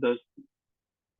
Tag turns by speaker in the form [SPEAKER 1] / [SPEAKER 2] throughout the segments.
[SPEAKER 1] 10।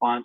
[SPEAKER 1] 5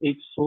[SPEAKER 1] 100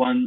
[SPEAKER 1] 1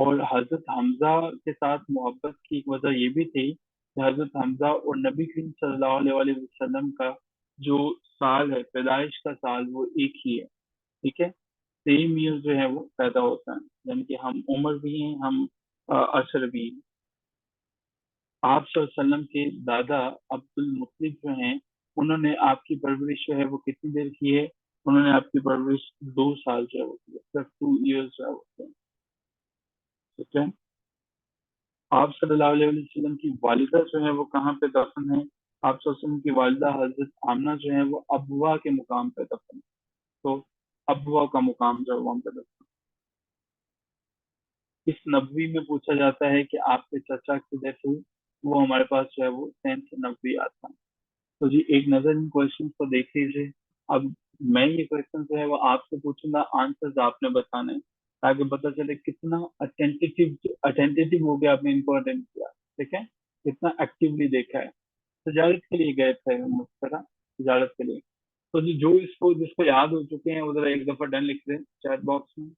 [SPEAKER 1] اور حضرت حمزہ کے ساتھ محبت کی ایک وجہ یہ بھی تھی کہ حضرت حمزہ اور نبی کریم صلی اللہ علیہ وسلم کا جو سال ہے، پیدائش کا سال، وہ ایک ہی ہے، ٹھیک ہے، سیم ایئر جو ہے وہ پیدا ہوتا ہے، یعنی کہ ہم عمر بھی ہیں، ہم عصر بھی ہیں۔ آپ صلی اللہ علیہ وسلم کے دادا عبد المطلب جو ہیں، انہوں نے آپ کی پرورش جو ہے وہ کتنی دیر کی ہے؟ انہوں نے آپ کی پرورش 2 سال جو ہے وہ کی ہے، صرف 2 ایئرس جو ہے وہ کی ہے، ٹھیک ہے۔ آپ صلی اللہ علیہ وسلم کی والدہ جو ہے وہ کہاں پہ دفن ہے؟ آپ صلی اللہ علیہ وسلم کی والدہ حضرت آمنہ جو ہے وہ ابوا کے مقام پہ دفن ہے، تو ابوا کا مقام جو ہے وہاں پہ دفن ہے۔ اس نبوی میں پوچھا جاتا ہے کہ آپ کے چچا کی ڈیتھ ہوئی، وہ ہمارے پاس جو ہے وہ 10th نبوی آتا ہے۔ تو جی ایک نظر ان کوشچن کو دیکھ لیجیے۔ اب میں یہ کوشچن جو ہے وہ آپ سے پوچھوں گا، آنسرز آپ نے بتانے ہیں، تاکہ پتہ چلے کتنا اٹینٹیو ہو گیا آپ نے ان کو اٹینڈ کیا، ٹھیک ہے، کتنا ایکٹیولی دیکھا ہے۔ تجارت کے لیے گئے تھے ہم اس طرح، تجارت کے لیے۔ تو جی جو جس کو یاد ہو چکے ہیں وہ ذرا ایک دفعہ ڈن لکھ دیں چیٹ باکس میں۔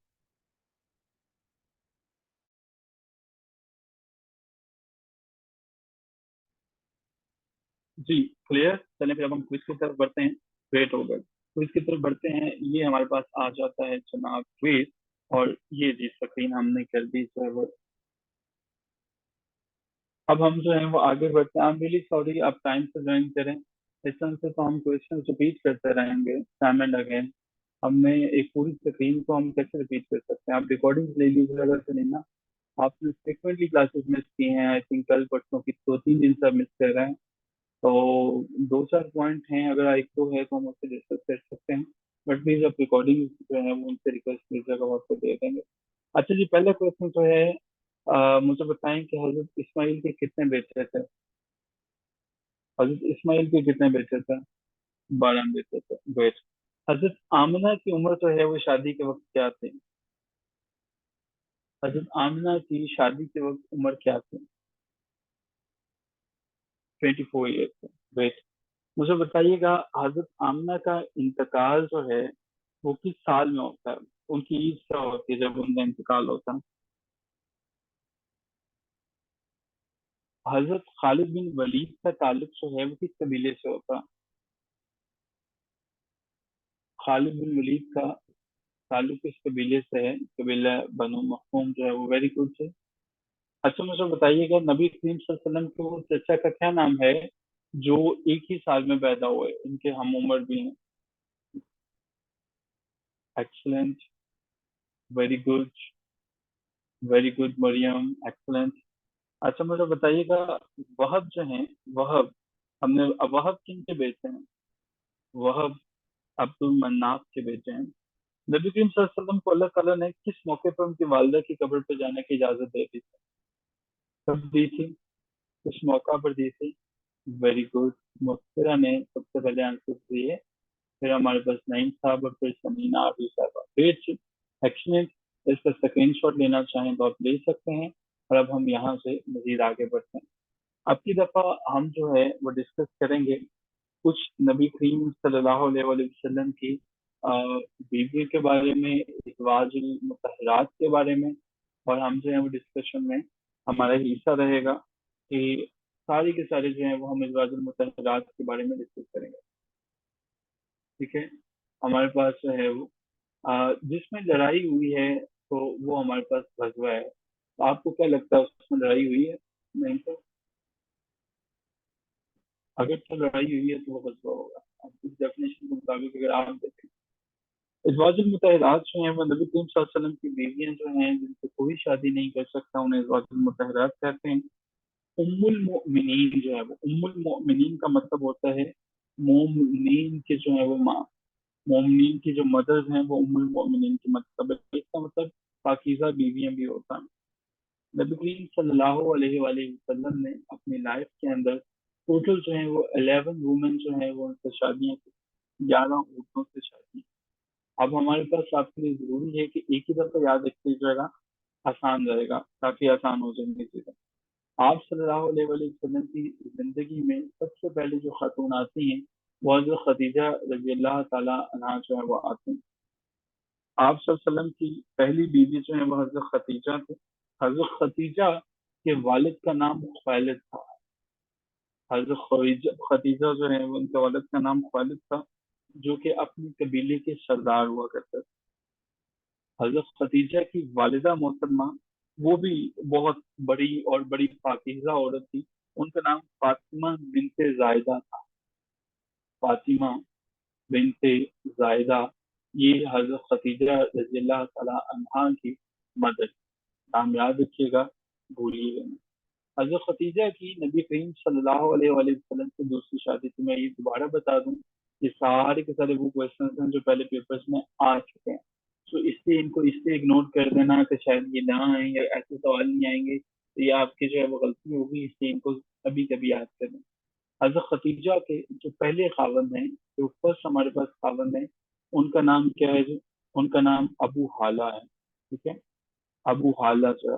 [SPEAKER 1] جی کلیئر، چلیں پھر اب ہم کوئز کی طرف بڑھتے ہیں۔ گریٹ ہو گئے، کوئز کی طرف بڑھتے ہیں۔ یہ ہمارے پاس آ جاتا ہے جناب کوئز، اور یہ جی اسکرین ہم نے کر دی سرور۔ اب ہم جو ہیں وہ آگے بڑھتے ہیں۔ ریلی سوری، آپ ٹائم سے جوائن کریں، اس طرح سے تو ہم کوشچن رپیٹ کرتے رہیں گے ٹائم اینڈ اگین۔ ہم نے ایک پوری اسکرین کو ہم کیسے رپیٹ کر سکتے ہیں؟ آپ ریکارڈنگ لے لیجیے اگر سے نہیں نا۔ آپ نے فریکوینٹلی کلاسز مس کی ہیں، آئی تھنک کل پرسوں کی 2-3 دن سے مس کر رہے ہیں، تو 2-4 پوائنٹ ہیں، اگر ایک دو ہے تو ہم اس سے ڈسکس کر سکتے ہیں، بٹ پلیز آپ ریکارڈنگ جو ہے وہ ان سے ریکویسٹ کیجیے گا، وہ آپ کو دے دیں گے۔ اچھا جی، پہلا کوشچن جو ہے مجھے بتائیں کہ حضرت اسماعیل کے کتنے بیٹے تھے؟ حضرت اسماعیل کے کتنے بیٹے تھے؟ 12 بیٹے تھے، گریٹ۔ حضرت آمنہ کی عمر جو ہے وہ شادی کے وقت کیا تھی؟ حضرت آمنہ کی شادی کے وقت عمر کیا تھی؟ 24 ایئر تھے، گریٹ۔ مجھے بتائیے گا حضرت آمنہ کا انتقال جو ہے وہ کس سال میں ہوتا ہے؟ ان کی عید کیا ہوتی ہے جب ان کا انتقال ہوتا ہے؟ حضرت خالد بن ولید کا تعلق جو ہے وہ کس قبیلے سے ہوتا ہے؟ خالد بن ولید کا تعلق کس قبیلے سے ہے؟ قبیلہ بنو مخزوم جو ہے وہ، ویری گڈ سے۔ اچھا مجھے بتائیے گا نبی کریم صلی اللہ علیہ وسلم کے وہ چچا کا کیا نام ہے جو ایک ہی سال میں پیدا ہوئے، ان کے ہم عمر بھی ہیں؟ Excellent, very good, very good Maryam, excellent. اچھا مجھے بتائیے گا وہب جو ہیں، وہب، ہم نے وہب کن کے بیٹے ہیں؟ وہب عبد المناف کے بیٹے ہیں۔ نبی کریم صلی اللہ علیہ وسلم کو اللہ تعالیٰ نے کس موقع پر ان کی والدہ کی قبر پہ جانے کی اجازت دے دی تھی؟ کب دی تھی؟ کس موقع پر دی تھی؟ ویری گڈ، مؤخرہ نے سب سے پہلے آنسر دیے، پھر ہمارے پاس نعیم صاحب اور پھر سمینا عابد صاحبہ، گریٹ، ایکسلنٹ۔ اس کا اسکرین شاٹ لینا چاہیں تو آپ لے سکتے ہیں، اور اب ہم یہاں سے مزید آگے بڑھتے ہیں۔ اب کی دفعہ ہم جو ہے وہ ڈسکس کریں گے کچھ نبی کریم صلی اللہ علیہ وآلہ وسلم کی بیوی کے بارے میں، ازواج المطہرات کے بارے میں، اور ہم جو ہے وہ ڈسکشن میں ہمارا حصہ رہے گا کہ سارے کے سارے جو ہیں وہ ہم ازواج المطہرات کے بارے میں ڈسکس کریں گے، ٹھیک ہے۔ ہمارے پاس جو ہے وہ جس میں لڑائی ہوئی ہے تو وہ ہمارے پاس غزوہ ہے۔ تو آپ کو کیا لگتا ہے اس میں لڑائی ہوئی ہے؟ نہیں تو اگر تو لڑائی ہوئی ہے تو وہ غزوہ ہوگا، آپ کی ڈیفینیشن کے مطابق اگر آپ دیکھیں۔ ازواج المطہرات جو ہیں وہ نبی کریم صلی اللہ علیہ وسلم کی بیویاں جو ہیں جن سے کوئی شادی نہیں کر سکتا، انہیں ازواج المطہرات کہتے ہیں۔ ام المؤمنین جو ہے وہ، ام المؤمنین کا مطلب ہوتا ہے مومنین کے جو ہے وہ ماں، مومنین کی جو مدرز ہیں وہ ام المؤمنین کی مطلب ہے، اس کا مطلب پاکیزہ بیویاں بھی ہوتا ہے۔ نبی کریم صلی اللہ علیہ وآلہ وسلم نے اپنی لائف کے اندر ٹوٹل جو ہیں وہ 11 وومن جو ہیں وہ ان سے شادیاں کی، 11 عورتوں سے شادی۔ اب ہمارے پاس آپ کے لیے ضروری ہے کہ ایک ہی دفعہ یاد رکھ لیجیے گا، آسان رہے گا، کافی آسان ہو جائیں گی چیزیں۔ آپ صلی اللہ علیہ وآلہ وسلم کی زندگی میں سب سے پہلے جو خاتون آتی ہیں وہ حضرت خدیجہ رضی اللہ تعالیٰ عنہا جو ہے وہ آتی ہیں۔ آپ صلی اللہ علیہ وسلم کی پہلی بیوی جو ہے وہ حضرت خدیجہ تھی۔ حضرت خدیجہ کے والد کا نام خالد تھا. حضرت خدیجہ جو ہے ان کے والد کا نام خالد تھا، جو کہ اپنے قبیلے کے سردار ہوا کرتے تھے. حضرت خدیجہ کی والدہ محترمہ وہ بھی بہت بڑی اور بڑی پاکیزہ عورت تھی. ان کا نام فاطمہ بنت زائدہ تھا. فاطمہ بنت زائدہ، یہ حضرت خدیجہ رضی اللہ تعالی عنہا کی مدر. نام یاد رکھیے گا، بھولیے گا. حضرت خدیجہ کی نبی کریم صلی اللہ علیہ وآلہ وسلم سے دوسری شادی تھی. میں یہ دوبارہ بتا دوں، یہ سارے کے سارے وہ کوشچنز ہیں جو پہلے پیپرز میں آ چکے ہیں، تو اس لیے ان کو اس سے اگنور کر دینا کہ شاید یہ نہ آئیں یا ایسے سوال نہیں آئیں گے تو یہ آپ کی جو ہے وہ غلطی ہوگی، اس لیے ان کو کبھی کبھی یاد کر دیں. حضرت خدیجہ کے جو پہلے خاوند ہیں، جو فرسٹ ہمارے پاس خاوند ہیں، ان کا نام کیا ہے جو؟ ان کا نام ابو حالہ ہے. ٹھیک ہے، ابو حالہ جو ہے،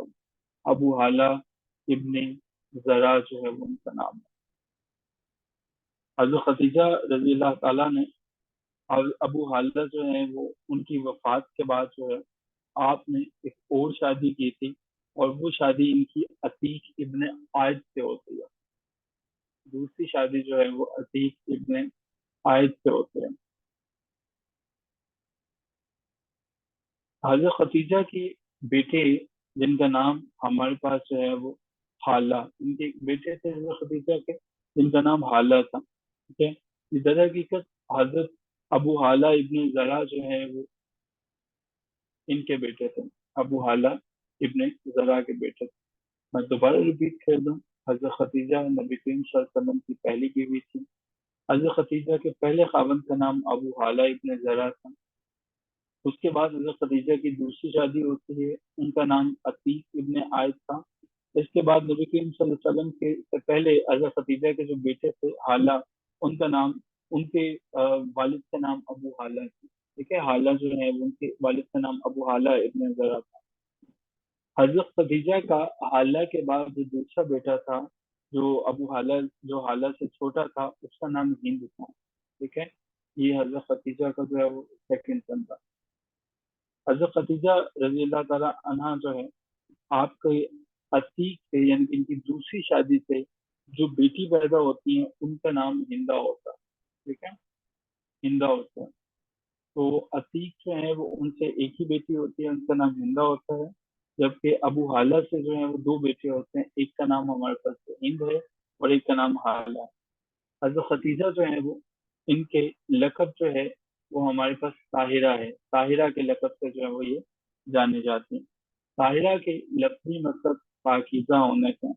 [SPEAKER 1] ابو حالہ ابن زرع جو ہے وہ ان کا نام ہے. حضرت خدیجہ رضی اللہ تعالیٰ نے اور ابو حالہ جو ہے وہ ان کی وفات کے بعد جو ہے آپ نے ایک اور شادی کی تھی، اور وہ شادی ان کی عتیق ابن عائد سے ہوتی ہے. دوسری شادی جو ہے وہ عتیق ابن عائد سے ہوتی ہے. حضرت خدیجہ کی بیٹے جن کا نام ہمارے پاس جو ہے وہ حالہ، ان کے بیٹے تھے حضرت خدیجہ کے جن کا نام حالہ تھا. ٹھیک ہے، یہ در حقیقت حضرت ابو حالہ ابن زرع جو ہے وہ ان کے بیٹے تھے. ابو حالہ ابن زرع کے بیٹے تھے. میں دوبارہ ریپیٹ کر دوں، حضرت خدیجہ نبی کریم صلی اللہ علیہ وسلم کی پہلی بیوی تھی. حضرت خدیجہ کے پہلے خاوند کا نام ابو حالہ ابن زرع تھا. اس کے بعد حضرت خدیجہ کی دوسری شادی ہوتی ہے، ان کا نام عتیق ابن عائد تھا. اس کے بعد نبی کریم صلی اللہ علیہ وسلم کے سے پہلے حضرت خدیجہ کے جو بیٹے تھے حالہ، ان کا نام، ان کے والد کا نام ابو حالہ تھا. ٹھیک ہے، حالہ جو ہے ان کے والد کا نام ابو حالہ ابن زرع تھا. حضرت خدیجہ کا حالہ کے بعد جو دوسرا بیٹا تھا، جو ابو حالہ، جو حالہ سے چھوٹا تھا، اس کا نام ہند تھا. ٹھیک ہے، یہ حضرت خدیجہ کا جو ہے وہ سیکنڈ سن تھا. حضرت خدیجہ رضی اللہ تعالیٰ عنہ جو ہے آپ کے عتیق سے، یعنی کہ ان کی دوسری شادی سے جو بیٹی پیدا ہوتی ہیں ان کا نام ہندا ہوتا ہے. ٹھیک ہے، ہندا ہوتا ہے. تو عتیق جو ہے وہ ان سے ایک ہی بیٹی ہوتی ہے، ان کا نام ہندا ہوتا ہے. جبکہ ابو حالہ سے جو ہے وہ دو بیٹے ہوتے ہیں، ایک کا نام ہمارے پاس ہند ہے اور ایک کا نام حالہ ہے. حضرت خدیجہ جو ہے وہ ان کے لقب جو ہے وہ ہمارے پاس طاہرہ ہے. طاہرہ کے لقب سے جو ہے وہ یہ جانے جاتی ہیں. طاہرہ کے لفظی مطلب پاکیزہ ہونے سے.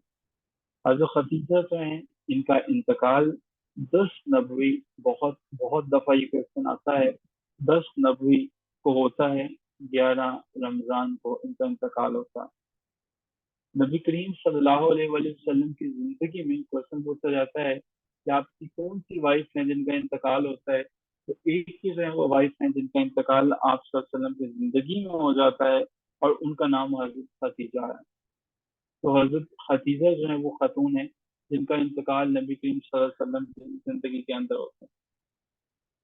[SPEAKER 1] حضرت خدیجہ جو ہیں ان کا انتقال 10 نبوی، بہت بہت دفعہ یہ کوشچن آتا ہے، 10 نبوی کو ہوتا ہے، 11 رمضان کو ان کا انتقال ہوتا ہے. نبی کریم صلی اللہ علیہ وآلہ وسلم کی زندگی میں کوشچن پوچھا جاتا ہے کہ آپ کی کون سی وائف ہیں جن کا انتقال ہوتا ہے، تو ایک ہی جو ہے وہ وائف ہیں جن کا انتقال آپ صلی اللہ علیہ وسلم کی زندگی میں ہو جاتا ہے، اور ان کا نام حضرت خدیجہ ہے. تو حضرت خدیجہ جو ہے وہ خاتون ہیں جن کا انتقال نبی کریم صلی اللہ علیہ وسلم کی زندگی کے اندر ہوتا ہے.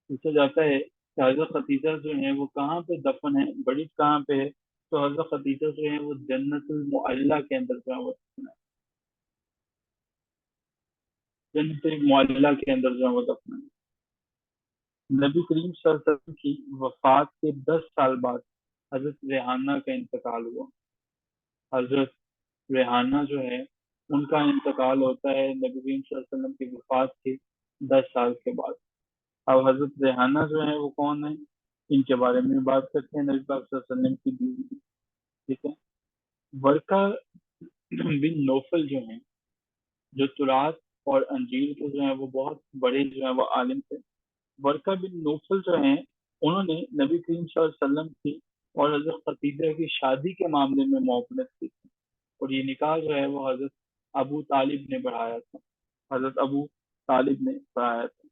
[SPEAKER 1] پوچھا جاتا ہے کہ حضرت خدیجہ جو ہے وہ کہاں پہ دفن ہے، بڑی کہاں پہ ہے، تو حضرت خدیجہ جو ہے وہ جنت المعلیٰ کے اندر جو ہے وہ دفن ہے. جنت المعلیٰ کے اندر جو ہے وہ دفن ہے. نبی کریم صلی اللہ علیہ وسلم کی وفات کے 10 سال بعد حضرت ریحانہ کا انتقال ہوا. حضرت ریحانہ جو ہے ان کا انتقال ہوتا ہے نبی کریم صلی اللہ علیہ وسلم کی وفات کے 10 سال کے بعد. اب حضرت ریحانہ جو ہے وہ کون ہے، ان کے بارے میں بات کرتے ہیں. نبی پاک صلی اللہ علیہ وسلم کی بیوی. ٹھیک ہے، ورقہ بن نوفل جو ہیں، جو تورات اور انجیل کے جو ہیں وہ بہت بڑے جو ہیں وہ عالم تھے. ورقہ بن نوفل جو ہیں انہوں نے نبی کریم صلی اللہ علیہ وسلم کی اور حضرت خدیجہ کی شادی کے معاملے میں معاونت کی تھی، اور یہ نکاح جو ہے وہ حضرت ابو طالب نے بڑھایا تھا. حضرت ابو طالب نے بڑھایا تھا.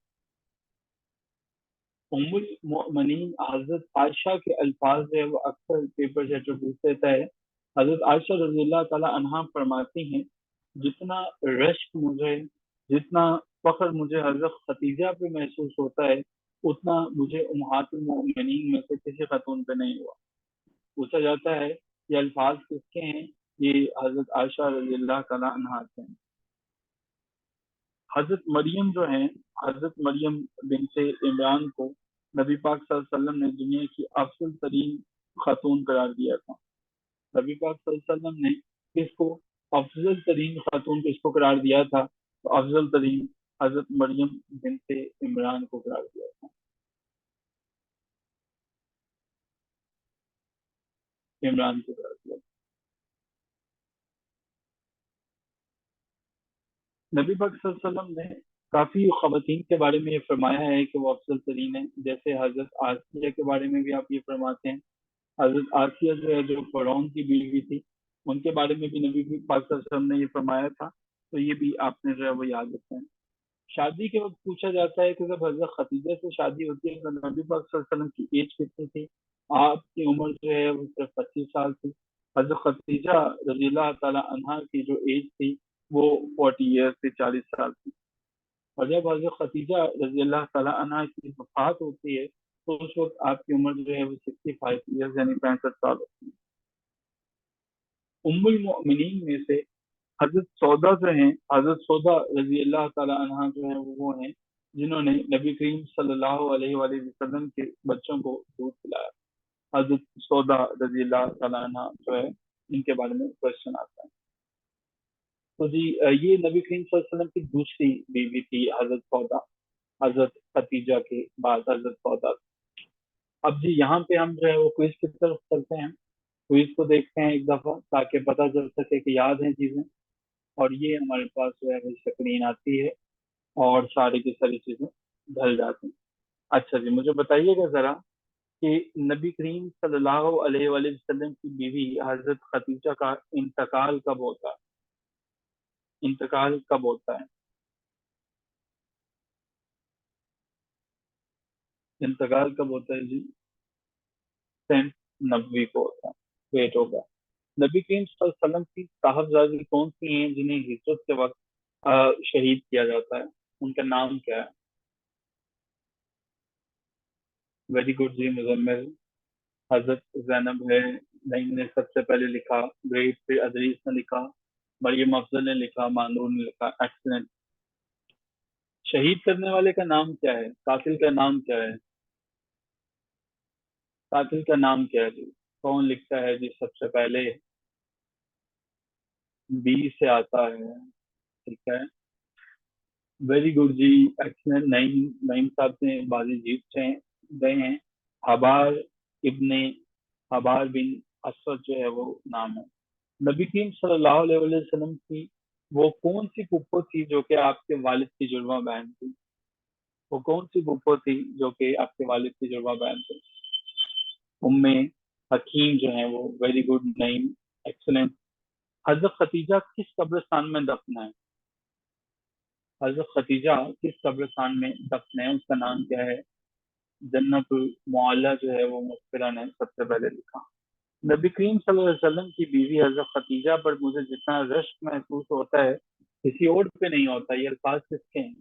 [SPEAKER 1] ام المؤمنین حضرت عائشہ کے الفاظ جو ہے وہ اکثر پیپر سے جو پوچھ لیتا ہے. حضرت عائشہ رضی اللہ تعالی عنہا فرماتی ہیں جتنا رشک مجھے، جتنا فخر مجھے حضرت خدیجہ پہ محسوس ہوتا ہے، اتنا مجھے امہات المؤمنین میں سے کسی خاتون پہ نہیں ہوا. پوچھا جاتا ہے یہ الفاظ کس کے ہیں، یہ حضرت عائشہ رضی اللہ تعالیٰ عنہا سے ہیں۔ حضرت مریم جو ہیں، حضرت مریم بنت عمران کو نبی پاک صلی اللہ علیہ وسلم نے دنیا کی افضل ترین خاتون قرار دیا تھا۔ نبی پاک صلی اللہ علیہ وسلم نے اس کو افضل ترین خاتون کس کو قرار دیا تھا؟ تو افضل ترین حضرت مریم بنت عمران کو قرار دیا تھا، عمران کو قرار دیا تھا۔ نبی پاک صلی اللہ علیہ وسلم نے کافی خواتین کے بارے میں یہ فرمایا ہے کہ وہ افضل ترین ہیں، جیسے حضرت آسیہ کے بارے میں بھی آپ یہ فرماتے ہیں۔ حضرت آسیہ جو ہے، جو فرعون کی بیوی تھی، ان کے بارے میں بھی نبی پاک صلی اللہ علیہ وسلم نے یہ فرمایا تھا، تو یہ بھی آپ نے جو ہے وہ یاد رکھنا ہے۔ شادی کے وقت پوچھا جاتا ہے کہ جب حضرت خدیجہ سے شادی ہوتی ہے تو نبی پاک صلی اللہ علیہ وسلم کی ایج کتنی تھی؟ آپ کی عمر جو ہے وہ صرف 25 سال تھی۔ حضرت خدیجہ رضی اللہ تعالیٰ عنہا کی جو ایج تھی وہ 40 ایئر سے 40 سال تھی، اور جب حضرت خدیجہ رضی اللہ تعالیٰ عنہا کی وفات ہوتی ہے تو اس وقت آپ کی عمر جو ہے وہ 65 ایئر یعنی 65 سال ہوتی ہے۔ ام المؤمنین میں سے حضرت سودا جو ہیں، حضرت سودا رضی اللہ تعالیٰ عنہ جو ہیں وہ ہیں جنہوں نے نبی کریم صلی اللہ علیہ وآلہ وسلم کے بچوں کو دودھ پلایا۔ حضرت سودا رضی اللہ تعالیٰ عنہ جو ہے ان کے بارے میں کوشچن آتا ہے۔ تو جی یہ نبی کریم صلی اللہ علیہ وسلم کی دوسری بیوی تھی حضرت سودا، حضرت خدیجہ کے بعد حضرت سودا۔ اب جی یہاں پہ ہم جو ہے وہ کوئز کی طرف چلتے ہیں، کوئز کو دیکھتے ہیں ایک دفعہ تاکہ پتہ چل سکے کہ یاد ہیں چیزیں، اور یہ ہمارے پاس جو ہے اسکرین آتی ہے اور ساری کی ساری چیزیں ڈھل جاتی ہیں۔ اچھا جی مجھے بتائیے گا ذرا کہ نبی کریم صلی اللہ علیہ وآلہ وسلم کی بیوی حضرت خدیجہ کا انتقال کب ہوتا ہے؟ انتقال کب ہوتا ہے؟ انتقال کب ہوتا ہے جی؟ 10 نبوی کو ہوتا ہے، ویٹ ہوگا۔ نبی کریم صلی اللہ علیہ وسلم کی صاحبزادی کون سی ہیں جنہیں ہجرت کے وقت شہید کیا جاتا ہے؟ ان کا نام کیا ہے؟ ویری گڈ جی مزمل، حضرت زینب ہے، نعیم نے سب سے پہلے لکھا، گریٹ، پھر ادریس نے لکھا، مریم افضل نے لکھا، مانور نے لکھا، ایکسلنٹ۔ شہید کرنے والے کا نام کیا ہے؟ قاتل کا نام کیا ہے؟ قاتل کا نام کیا ہے جی؟ کون لکھتا ہے جی سب سے پہلے؟ بی سے آتا ہے، ٹھیک ہے، ویری گڈ جی، ایکسلنٹ۔ نعیم صاحب نے بازی جیت گئے ہیں۔ حبار ابن حبار بن اسود جو ہے وہ نام ہے۔ نبی کریم صلی اللہ علیہ وسلم کی وہ کون سی پھپھو تھی جو کہ آپ کے والد کی جڑواں بہن تھی؟ وہ کون سی پھپھو تھی جو کہ آپ کے والد کی جڑواں بہن تھی؟ ام حکیم جو ہیں وہ، ویری گڈ نعیم، ایکسلنٹ۔ حضرت ختیجہ کس قبرستان میں دفن ہے؟ حضرت ختیجہ کس قبرستان میں دفن ہے؟ اس کا نام کیا ہے؟ جنت المعلیٰ جو ہے وہ مغفرہ نے سب سے پہلے لکھا۔ نبی کریم صلی اللہ علیہ وسلم کی بیوی حضرت خدیجہ پر مجھے جتنا رشک محسوس ہوتا ہے کسی اور پہ نہیں ہوتا، یہ الفاظ کس کے ہیں؟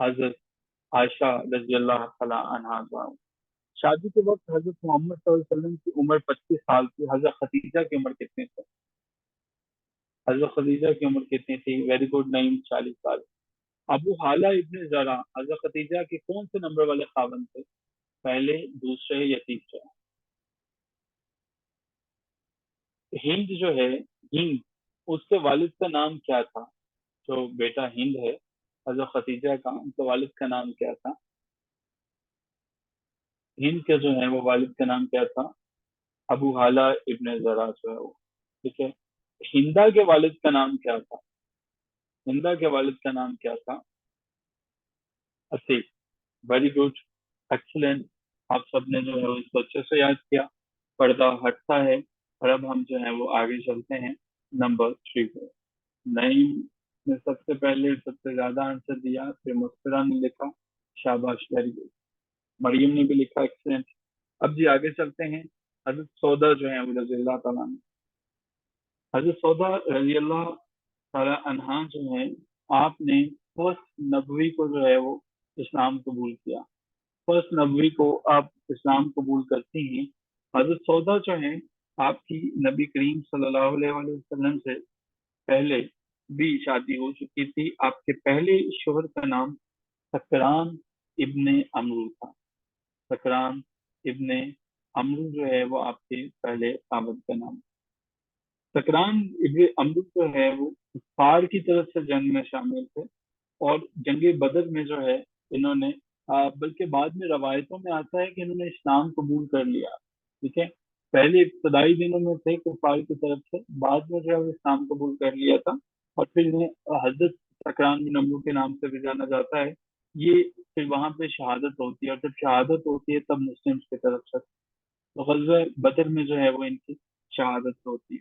[SPEAKER 1] حضرت عائشہ رضی اللہ تعالیٰ عنہا۔ شادی کے وقت حضرت محمد صلی اللہ علیہ وسلم کی عمر 25 سال تھی، حضرت خدیجہ کی عمر کتنی تھی؟ حضرت خدیجہ کی عمر کتنی تھی؟ ویری گڈ نعیم، 40 سال۔ ابو حالہ ابن زرع حضرت خدیجہ کے کون سے نمبر والے خاوند تھے؟ پہلے، دوسرے یا تیسرے؟ ہند جو ہے، ہند، اس کے والد کا نام کیا تھا؟ جو بیٹا ہند ہے حضرت خدیجہ کا، ان کے والد کا نام کیا تھا؟ ہند کے جو ہے وہ والد کا نام کیا تھا؟ ابو حالہ ابن زرع جو ہے وہ، ٹھیک ہے۔ ہندا کے والد کا نام کیا تھا؟ ہندا کے والد کا نام کیا تھا؟ Atiq, very good, excellent. آپ سب نے جو ہے اس کو اچھے سے یاد کیا۔ پردہ ہٹتا ہے، اور اب ہم جو ہے وہ آگے چلتے ہیں نمبر 3 پہ۔ نعیم نے سب سے پہلے سب سے زیادہ آنسر دیا، پھر مسکرا نے لکھا، شاباش، ویری گڈ۔ مریم نے بھی لکھا، ایکسلنٹ۔ اب جی آگے چلتے ہیں۔ حضرت سودا جو ہے وہ رضی اللہ تعالیٰ عنہ، حضرت سودا رضی اللہ تعالیٰ عنہ جو ہے، آپ نے فرسٹ نبوی کو جو ہے وہ اسلام قبول کیا، فرسٹ نبوی کو آپ اسلام قبول کرتی ہیں۔ حضرت سودا جو ہیں آپ کی نبی کریم صلی اللہ علیہ وآلہ وسلم سے پہلے بھی شادی ہو چکی تھی. آپ کے پہلے شوہر کا نام سکران ابن عمرو تھا. سکران ابن عمرو جو ہے وہ آپ کے پہلے خاوند کا نام. سکران ابن عمرو جو ہے وہ کفار کی طرف سے جنگ میں شامل تھے، اور جنگ بدر میں جو ہے انہوں نے بلکہ بعد میں روایتوں میں آتا ہے کہ انہوں نے اسلام قبول کر لیا. ٹھیک ہے، پہلے ابتدائی دنوں میں تھے کفار کی طرف سے، بعد میں جو ہے وہ اسلام قبول کر لیا تھا، اور پھر انہیں حضرت سکران بن عمرو کے نام سے بھی جانا جاتا ہے. یہ پھر وہاں پہ شہادت ہوتی ہے، اور جب شہادت ہوتی ہے تب مسلمس کی طرف سے تو غزوہ بدر میں جو ہے وہ ان کی شہادت ہوتی ہے.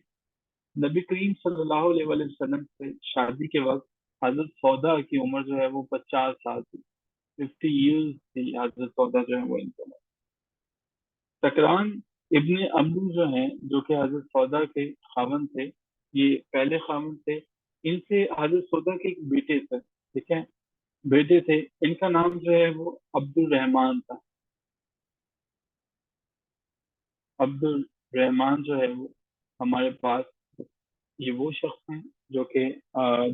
[SPEAKER 1] نبی کریم صلی اللہ علیہ وآلہ وسلم سے شادی کے وقت حضرت سودا کی عمر جو ہے وہ 50 سال تھی. 50 ایئرز تھی حضرت سودا جو ہے وہ ان کو. سکران ابن عمرو جو ہیں، جو کہ حضرت سودا کے خاوند تھے، یہ پہلے خاوند تھے. ان سے حضرت سودا کے ایک بیٹے تھے. ٹھیک ہے، بیٹے تھے، ان کا نام جو ہے وہ عبد الرحمان تھا. عبد الرحمان جو ہے وہ ہمارے پاس یہ وہ شخص ہیں جو کہ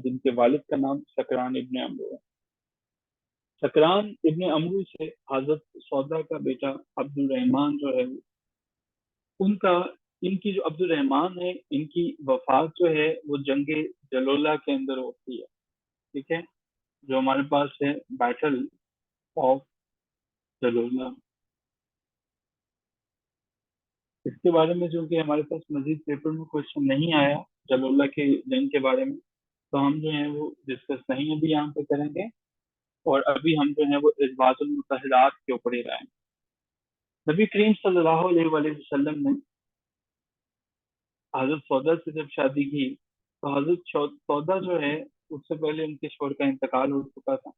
[SPEAKER 1] جن کے والد کا نام سکران ابن عمرو ہے. سکران ابن عمرو سے حضرت سودا کا بیٹا عبد الرحمان جو ہے ان کا ان کی جو عبد الرحمان ہے، ان کی وفات جو ہے وہ جنگ جلولہ کے اندر ہوتی ہے. ٹھیک ہے، جو ہمارے پاس ہے بیٹل آف جلولہ. اس کے بارے میں جو کہ ہمارے پاس مزید پیپر میں کوشچن نہیں آیا جلولہ کی جنگ کے بارے میں، تو ہم جو ہے وہ ڈسکس نہیں ابھی یہاں پہ کریں گے، اور ابھی ہم جو ہے وہ ازواج المطہرات کے اوپر ہی رہیں. نبی کریم صلی اللہ علیہ وآلہ وسلم نے حضرت سودا سے جب شادی کی تو حضرت سودا جو ہے اس سے پہلے ان کے شوہر کا انتقال ہو چکا تھا.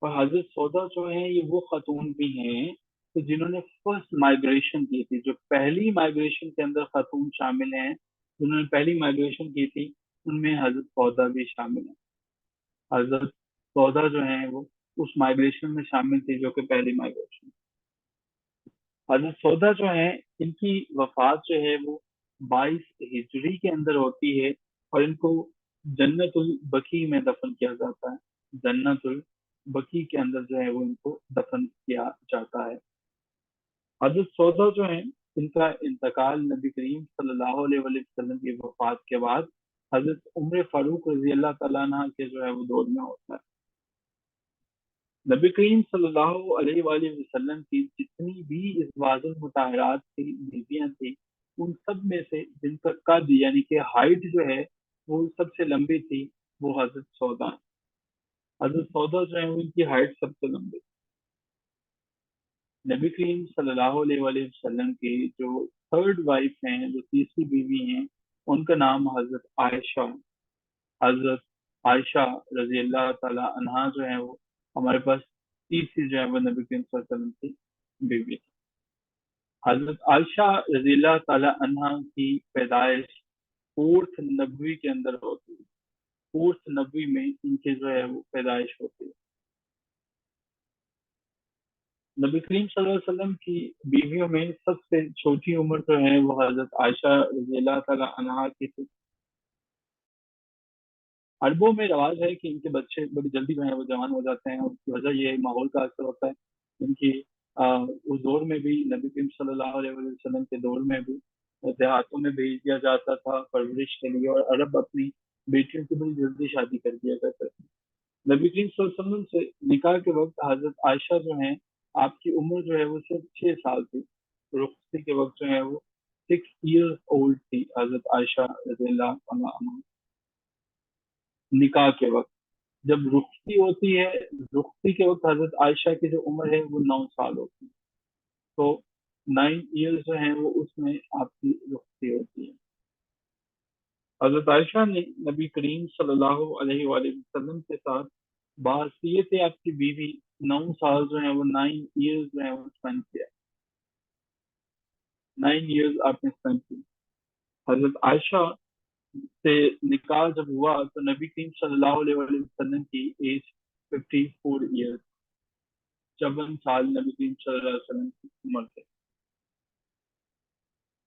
[SPEAKER 1] اور حضرت سودا جو ہے یہ وہ خاتون بھی ہیں کہ جنہوں نے فرسٹ مائگریشن کی تھی. جو پہلی مائگریشن کے اندر خاتون شامل ہیں، جنہوں نے پہلی مائگریشن کی تھی، ان میں حضرت سودا بھی شامل ہیں. حضرت سودا جو ہیں وہ اس مائگریشن میں شامل تھی جو کہ پہلی مائگریشن. حضرت سودا جو ہیں ان کی وفات جو ہے وہ 22 ہجری کے اندر ہوتی ہے، اور ان کو جنت البقیع میں دفن کیا جاتا ہے. جنت البقیع کے اندر جو ہے وہ ان کو دفن کیا جاتا ہے. حضرت سودا جو ہیں ان کا انتقال نبی کریم صلی اللہ علیہ وآلہ وسلم کی وفات کے بعد حضرت عمر فاروق رضی اللہ تعالیٰ عنہ کے جو ہے وہ دور میں ہوتا ہے. نبی کریم صلی اللہ علیہ وآلہ وسلم کی جتنی بھی ازواج المطہرات کی بیویاں تھیں، ان سب میں سے جن کا قد یعنی کہ ہائٹ جو ہے وہ سب سے لمبی تھی، وہ حضرت سودا ہیں. حضرت سودا جو ہے ان کی ہائٹ سب سے لمبی. نبی کریم صلی اللہ علیہ وآلہ وسلم کی جو تھرڈ وائف ہیں، جو تیسری بیوی ہیں، ان کا نام حضرت عائشہ. حضرت عائشہ رضی اللہ تعالی عنہا جو ہے وہ ہمارے پاس تیسری جو ہے وہ نبی کریم صلی اللہ علیہ وسلم کی بیوی تھی. حضرت عائشہ رضی اللہ تعالی عنہا کی پیدائش فورتھ نبوی کے اندر ہوتی ہے. فورتھ نبوی میں ان کی جو ہے وہ پیدائش ہوتی ہے. نبی کریم صلی اللہ علیہ وسلم کی بیویوں میں سب سے چھوٹی عمر جو ہے وہ حضرت عائشہ رضی اللہ تعالی عنہا کی تھی. عربوں میں رواج ہے کہ ان کے بچے بڑی جلدی جو ہے وہ جوان ہو جاتے ہیں. اس کی وجہ یہ ماحول کا اثر ہوتا ہے. ان کی اس دور میں بھی نبی کریم صلی اللہ علیہ وسلم کے دور میں بھی دیہاتوں میں بھیج دیا جاتا تھا پرورش کے لیے، اور عرب اپنی بیٹیوں کی بڑی جلدی شادی کر دیا کرتے تھے. نبی کریم صلی اللہ علیہ وسلم سے نکاح کے وقت حضرت عائشہ جو ہیں آپ کی عمر جو ہے وہ صرف 6 سال تھی. رخصتی کے وقت جو ہے وہ 6 ایئرز اولڈ تھی حضرت عائشہ رضی اللہ عنہ. نکاح کے وقت جب رخصتی ہوتی ہے، رخصتی کے وقت حضرت عائشہ کی جو عمر ہے وہ 9 سال ہوتی ہے. تو 9 ایئرز جو ہیں وہ اس میں آپ کی رخصتی ہوتی ہے. حضرت عائشہ نے نبی کریم صلی اللہ علیہ وآلہ وسلم کے ساتھ بحیثیت آپ کی بیوی 9 سال جو ہیں وہ 9 ایئرز جو ہیں وہ اسپینڈ کیا. 9 ایئرز آپ نے اسپینڈ کی. حضرت عائشہ سے نکاح جب ہوا تو نبی کریم صلی اللہ علیہ وآلہ وسلم کی ایج 54 ایئرز، 54 سال نبی کریم صلی اللہ علیہ وسلم کی عمر تھے.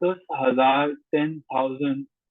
[SPEAKER 1] 10,000 10,000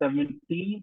[SPEAKER 1] 17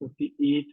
[SPEAKER 1] 58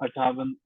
[SPEAKER 1] 58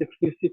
[SPEAKER 1] 66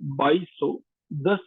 [SPEAKER 1] 2210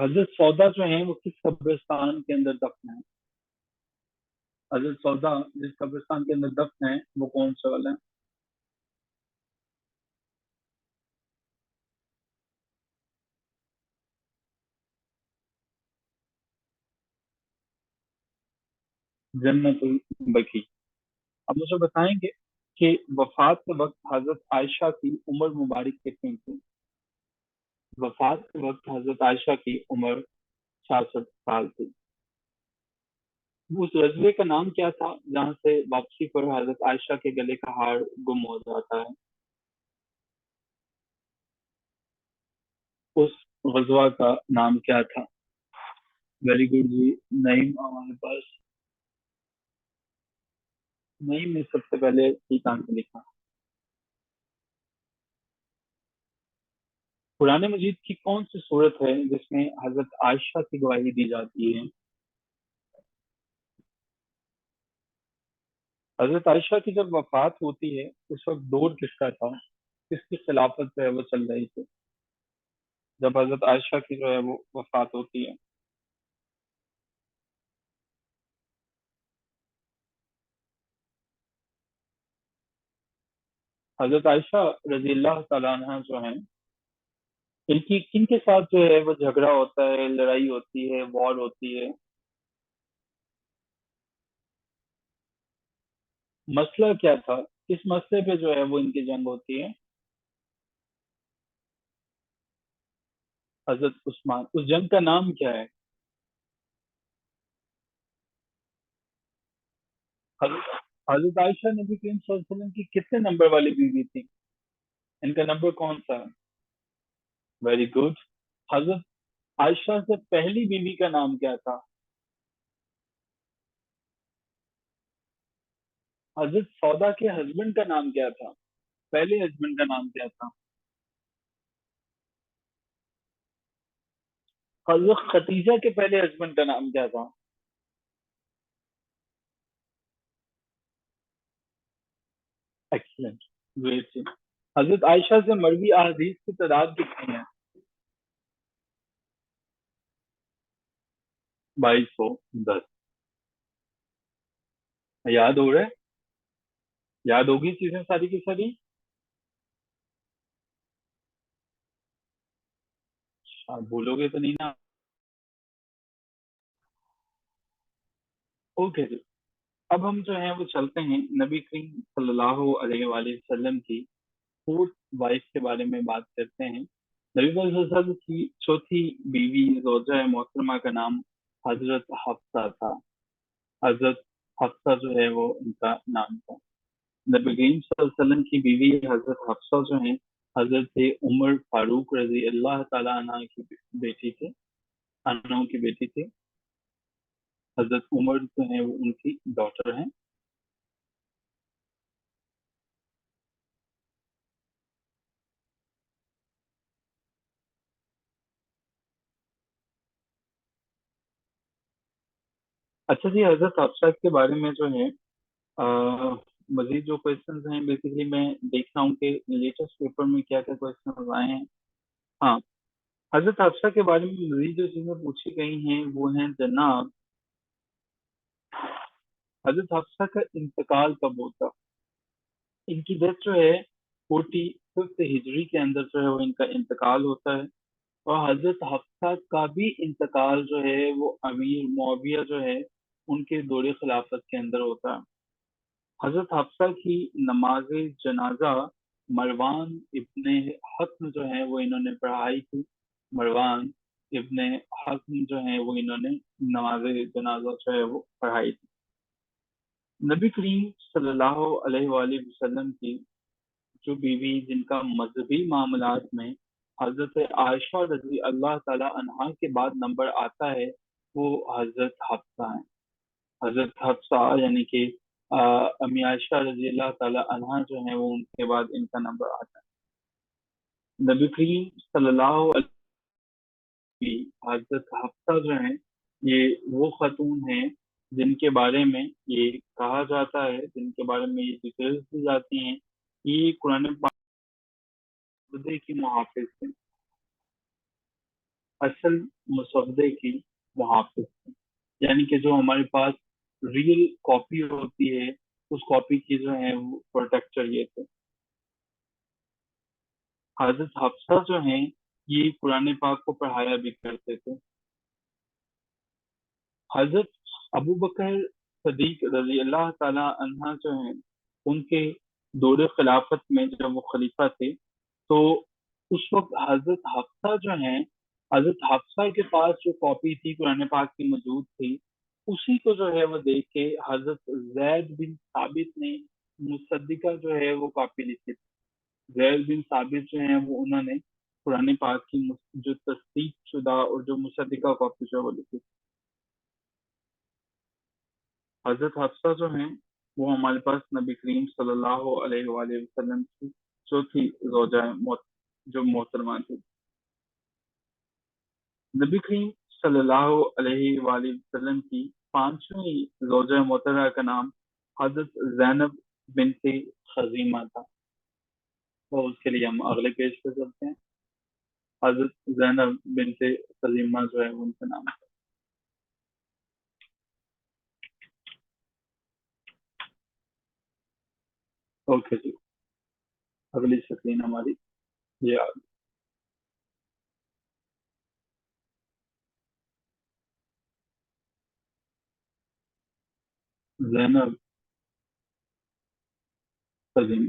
[SPEAKER 1] حضرت سودا جو ہیں وہ کس قبرستان کے اندر دفن ہے؟ حضرت سودا جس قبرستان کے اندر دفن ہے وہ کون سا والا ہے؟ جنت البقیع۔ اب مجھے بتائیں گے کہ وفات کے وقت حضرت عائشہ کی عمر مبارک کتنی تھی؟ وفات کے وقت حضرت عائشہ کی عمر 66 سال تھی۔ اس غزوے کا نام کیا تھا جہاں سے واپسی پر حضرت عائشہ کے گلے کا ہار گم ہو جاتا ہے؟ اس غزوہ کا نام کیا تھا؟ ویری گڈ جی، نعیم ہمارے پاس۔ نعیم نے سب سے پہلے ٹھیک آنسر لکھا۔ قرآن مجید کی کون سی صورت ہے جس میں حضرت عائشہ کی گواہی دی جاتی ہے؟ حضرت عائشہ کی جب وفات ہوتی ہے اس وقت دور کس کا تھا؟ کس کی خلافت جو ہے وہ چل رہی تھی جب حضرت عائشہ کی جو ہے وہ وفات ہوتی ہے؟ حضرت عائشہ رضی اللہ تعالیٰ عنہ جو ہیں ان کی کن کے ساتھ جو ہے وہ جھگڑا ہوتا ہے، لڑائی ہوتی ہے، وار ہوتی ہے؟ مسئلہ کیا تھا؟ کس مسئلے پہ جو ہے وہ ان کی جنگ ہوتی ہے؟ حضرت عثمان۔ اس جنگ کا نام کیا ہے؟ حضرت حضرت عائشہ نبی کریم صلی اللہ علیہ وسلم کی کتنے نمبر والی بیوی تھی؟ ان کا نمبر کون سا ہے؟ Very good. حضرت عائشہ سے پہلی بیوی کا نام کیا تھا؟ حضرت سودا کے ہسبینڈ کا نام کیا تھا؟ پہلے ہسبینڈ کا نام کیا تھا؟ حضرت خدیجہ کے پہلے ہسبینڈ کا نام کیا تھا؟ Excellent, great. حضرت عائشہ سے مروی احادیث کی تعداد کتنی ہے؟ 2210۔ یاد ہو رہا ہے؟ یاد ہوگی چیزیں ساری کی ساری؟ آپ بھولو گے تو نہیں نا؟ اوکے جی، اب ہم جو ہیں وہ چلتے ہیں نبی کریم صلی اللہ علیہ وآلہ وسلم کی فورتھ وائف کے بارے میں بات کرتے ہیں۔ نبی پاک صلی اللہ علیہ وسلم کی چوتھی بیوی زوجہ محترمہ کا نام حضرت حفصہ تھا۔ حضرت حفصہ جو ہے وہ ان کا نام تھا۔ نبی کریم صلی اللہ علیہ وسلم کی بیوی حضرت حفصہ جو ہیں حضرت عمر فاروق رضی اللہ تعالیٰ عنہ کی بیٹی تھی، عنہ کی بیٹی تھی۔ حضرت عمر جو ہیں وہ ان کی ڈاٹر ہیں۔ اچھا جی، حضرت حفصہ کے بارے میں جو ہے مزید جو کوشچنز ہیں بیسیکلی میں دیکھ رہا ہوں کہ لیٹسٹ پیپر میں کیا کیا کوشچنز آئے ہیں۔ ہاں، حضرت حفصہ کے بارے میں مزید جو چیزیں پوچھی گئی ہیں وہ ہیں جناب، حضرت حفصہ کا انتقال کب ہوتا؟ ان کی ڈیتھ جو ہے 45 ہجری کے اندر جو ہے وہ ان کا انتقال ہوتا ہے، اور حضرت حفصہ کا بھی انتقال جو ہے وہ امیر معاویہ جو ہے ان کے دور خلافت کے اندر ہوتا ہے۔ حضرت حفصہ کی نماز جنازہ مروان ابن حکم جو ہے وہ انہوں نے پڑھائی تھی۔ مروان ابن حکم جو ہے وہ انہوں نے نماز جنازہ جو ہے وہ پڑھائی تھی۔ نبی کریم صلی اللہ علیہ وآلہ وسلم کی جو بیوی جن کا مذہبی معاملات میں حضرت عائشہ رضی اللہ تعالی عنہا کے بعد نمبر آتا ہے وہ حضرت حفصہ ہیں۔ حضرت حفصہ یعنی کہ امی عائشہ رضی اللہ تعالی عنہا جو ہیں وہ ان کے بعد ان کا نمبر آتا ہے۔ نبی کریم صلی اللہ علیہ وسلم حضرت حفصہ جو ہیں یہ وہ خاتون ہیں جن کے بارے میں یہ کہا جاتا ہے، جن کے بارے میں یہ ڈیٹیلز دی جاتی ہیں، یہ قرآن پاک کی محافظ ہیں۔ اصل مسودے کی محافظ تھے، یعنی کہ جو ہمارے پاس ریئل کاپی ہوتی ہے اس کاپی کی جو ہے وہ پروٹیکٹر یہ تھے۔ حضرت حفصہ جو ہیں یہ قرآن پاک کو پڑھایا بھی کرتے تھے۔ حضرت ابو بکر صدیق رضی اللہ تعالی عنہ جو ہیں ان کے دور خلافت میں جب وہ خلیفہ تھے تو اس وقت حضرت حفصہ جو ہیں، حضرت حفصہ کے پاس جو کاپی تھی قرآن پاک کی موجود تھی، اسی کو جو ہے وہ دیکھ کے حضرت زید بن ثابت نے مصدقہ جو ہے وہ کاپی لکھی تھی۔ زید بن ثابت جو ہیں وہ انہوں نے قرآن پاک کی جو تصدیق شدہ اور جو مصدقہ کاپی جو ہے وہ لکھی تھی۔ حضرت حفصہ جو ہیں وہ ہمارے پاس نبی کریم صلی اللہ علیہ وآلہ وسلم کی چوتھی زوجہ جو محترمہ تھی۔ نبی کریم صلی اللہ علیہ وآلہ وسلم کی پانچویں زوجہ محترمہ کا نام حضرت زینب بنت خزیمہ تھا، اور اس کے لیے ہم اگلے پیج پہ چلتے ہیں۔ حضرت زینب بنت خزیمہ جو ہے ان کا نام ہے۔ اوکے جی، اگلی سکرین ہماری یہ زینب خزیمہ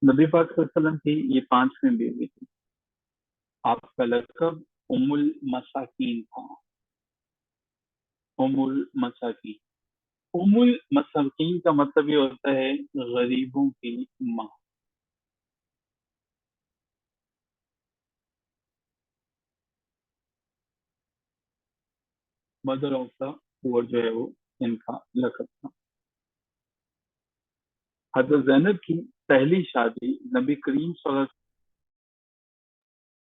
[SPEAKER 1] نبی پاک صلی اللہ علیہ وسلم کی یہ پانچویں بیوی تھی۔ آپ کا لقب ام المساکین تھا۔ ام المساکین، ام المساکین کا مطلب یہ ہوتا ہے غریبوں کی ماں۔ مدر آف دا پور جو ہے وہ ان کا لقب تھا۔ حضرت زینب کی پہلی شادی نبی کریم صلی اللہ علیہ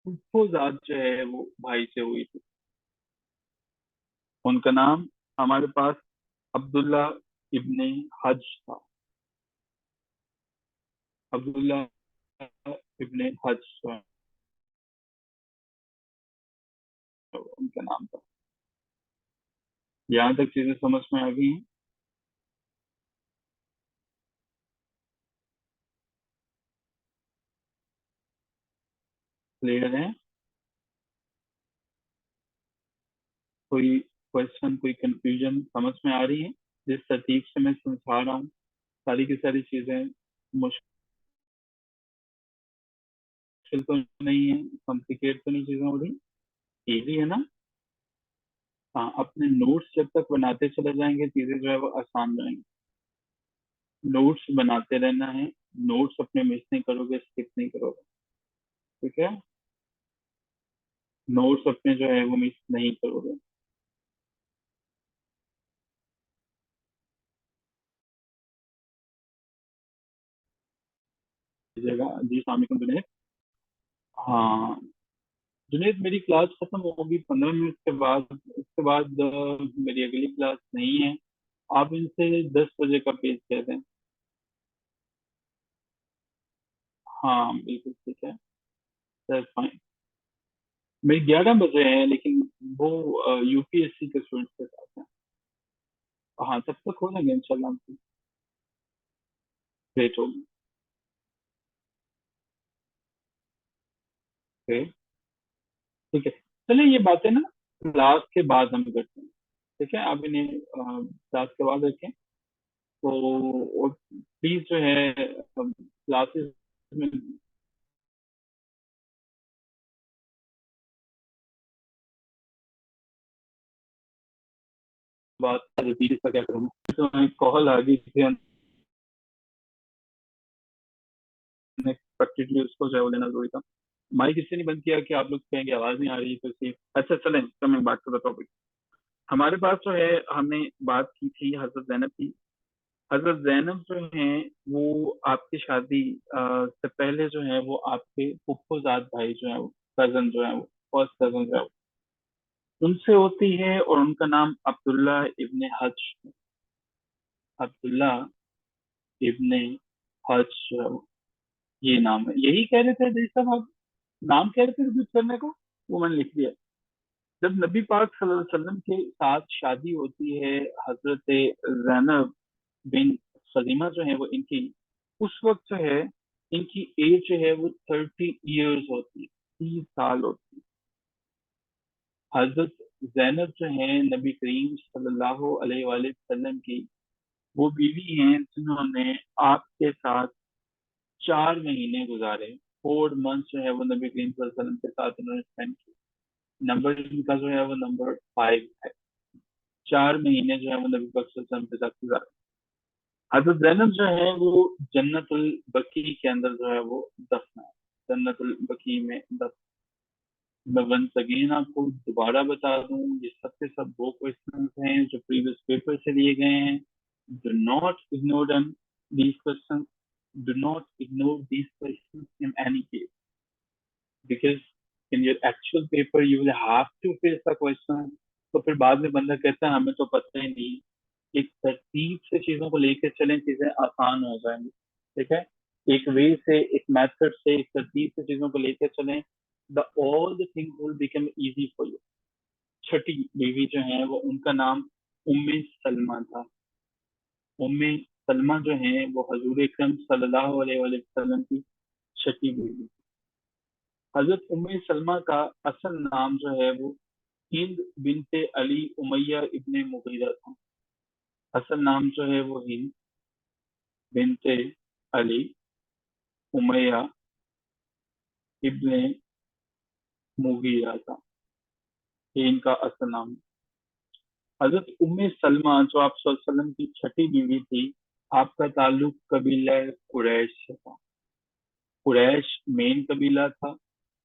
[SPEAKER 1] وسلم کو ذات جو ہے وہ بھائی سے ہوئی تھی۔ ان کا نام ہمارے پاس عبداللہ ابن حج تھا۔ عبداللہ ابن حج ان کا نام تھا۔ یہاں تک چیزیں سمجھ میں آ گئی ہیں؟ کلیئر ہے؟ کوئی کوشچن، کوئی کنفیوژن سمجھ میں آ رہی ہے؟ جس ترتیب سے میں سمجھا رہا ہوں ساری کی ساری چیزیں مشکل تو نہیں ہے، کمپلیکیٹ تو نہیں چیزیں ہو رہی، ایزی ہے نا؟ ہاں، اپنے نوٹس جب تک بناتے چلے جائیں گے چیزیں جو ہے وہ آسان رہیں گی۔ نوٹس بناتے رہنا ہے، نوٹس اپنے مس نہیں کرو گے، اسکپ نہیں کرو گے، ٹھیک ہے؟ نوٹس اپنے جو ہے وہ مس نہیں کرو گے۔ جی السلام علیکم جنید۔ ہاں جنید، میری کلاس ختم ہوگی 15 منٹ کے بعد، اس کے بعد میری اگلی کلاس نہیں ہے۔ آپ ان سے 10 بجے کا پیج کہہ دیں۔ ہاں بالکل ٹھیک ہے، that's fine۔ میری 11 بجے ہیں لیکن وہ یو پی ایس سی کے اسٹوڈنٹس کے ساتھ ہیں۔ ہاں تب تک ہو جائیں گے ان شاء اللہ، ہم سے ویٹ ہوگی۔ ٹھیک ہے، چلیں یہ باتیں نا کلاس کے بعد ہم کرتے ہیں، ٹھیک ہے؟ آپ انہیں کلاس کے بعد رکھیں تو پلیز جو ہے کلاسز میں بات ریپیٹ کا کیا کروں، تو کال آ گئی تھی ایکسپیکٹڈلی، اس کو جو ہے وہ لینا ضروری تھا۔ مائک اس سے نہیں بند کیا کہ آپ لوگ کہیں گے آواز نہیں آ رہی تو صحیح۔ اچھا چلیں coming back to the topic, ہمارے پاس جو ہے ہم نے بات کی تھی حضرت زینب کی۔ حضرت زینب جو ہیں وہ آپ کی شادی سے پہلے جو ہے وہ آپ کے پھپھو زاد بھائی جو ہیں، کزن جو ہیں، وہ فرسٹ کزن جو ہے ان سے ہوتی ہے، اور ان کا نام عبداللہ ابن حج، عبداللہ ابن حج جو ہے یہ نام ہے۔ یہی کہہ رہے تھے جی صاحب، آپ نام کہہ رہے تھے ریپیٹ کرنے کو، وہ میں نے لکھ دیا۔ جب نبی پاک صلی اللہ علیہ وسلم کے ساتھ شادی ہوتی ہے حضرت زینب بن خزیمہ جو ہے وہ ان کی، اس وقت جو ہے ان کی ایج جو ہے وہ 30 ایئرز ہوتی ہے، 30 سال ہوتی ہے. حضرت زینب جو ہیں نبی کریم صلی اللہ علیہ وآلہ وسلم کی وہ بیوی ہیں جنہوں نے آپ کے ساتھ 4 مہینے گزارے. 4 months جو ہے وہ نبی کریم صلی اللہ علیہ وسلم کے ساتھ انہوں نے اسپینڈ کیا. نمبر ان کا جو ہے وہ نمبر 5 ہے. 4 مہینے جو ہے وہ نبی پاک صلی اللہ علیہ وسلم کے ساتھ گزارے. حضرت زینب جو ہے وہ جنت البقیع کے اندر جو ہے وہ دفن ہے، جنت البقیع میں دفن. میں ونس اگین آپ کو دوبارہ بتا دوں، یہ سب کے سب وہ کوشچنز ہیں جو پریویس پیپر سے لیے گئے ہیں. Do not ignore them, these questions. Do not ignore these questions in any case, because in your actual paper you will have to face the question. تو پھر بعد میں بندہ کہتا ہے ہمیں تو پتہ ہی نہیں. ایک ترتیب سے چیزوں کو لے کے چلیں، چیزیں آسان ہو جائیں گی. ٹھیک ہے، ایک وے سے، ایک میتھڈ سے، ایک ترتیب سے چیزوں کو لے کے چلیں. all the things will become easy for you. چھٹی بیوی جو ہیں وہ ان کا نام ام سلمہ تھا. ام سلمہ جو ہیں وہ حضور اکرم صلی اللہ علیہ وآلہ وسلم کی چھٹی بیوی. حضرت ام سلمہ کا اصل نام جو ہے وہ ہند بنت علی امیہ ابن مغیرہ تھا. اصل نام جو ہے وہ ہند بنت علی امیہ ابن مغیرہ تھا، یہ ان کا اصل نام. حضرت ام سلمہ جو آپ صلی اللہ علیہ وسلم کی چھٹی بیوی تھی، آپ کا تعلق قبیلہ قریش سے تھا. قریش مین قبیلہ تھا،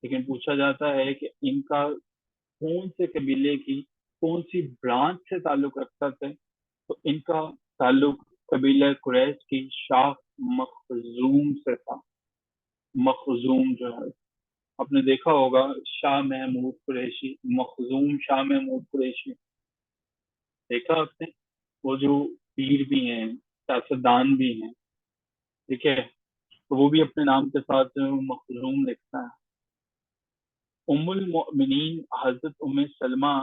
[SPEAKER 1] لیکن پوچھا جاتا ہے کہ ان کا کون سے قبیلے کی کون سی برانچ سے تعلق رکھتا تھا. تو ان کا تعلق قبیلہ قریش کی شاہ مخزوم سے تھا. مخزوم جو ہے آپ نے دیکھا ہوگا، شاہ محمود قریشی، مخزوم شاہ محمود قریشی، دیکھا آپ نے؟ وہ جو پیر بھی ہیں، سیاستدان بھی ہیں، ٹھیک ہے، تو وہ بھی اپنے نام کے ساتھ مخزوم لکھتا ہے. ام المؤمنین حضرت ام سلمہ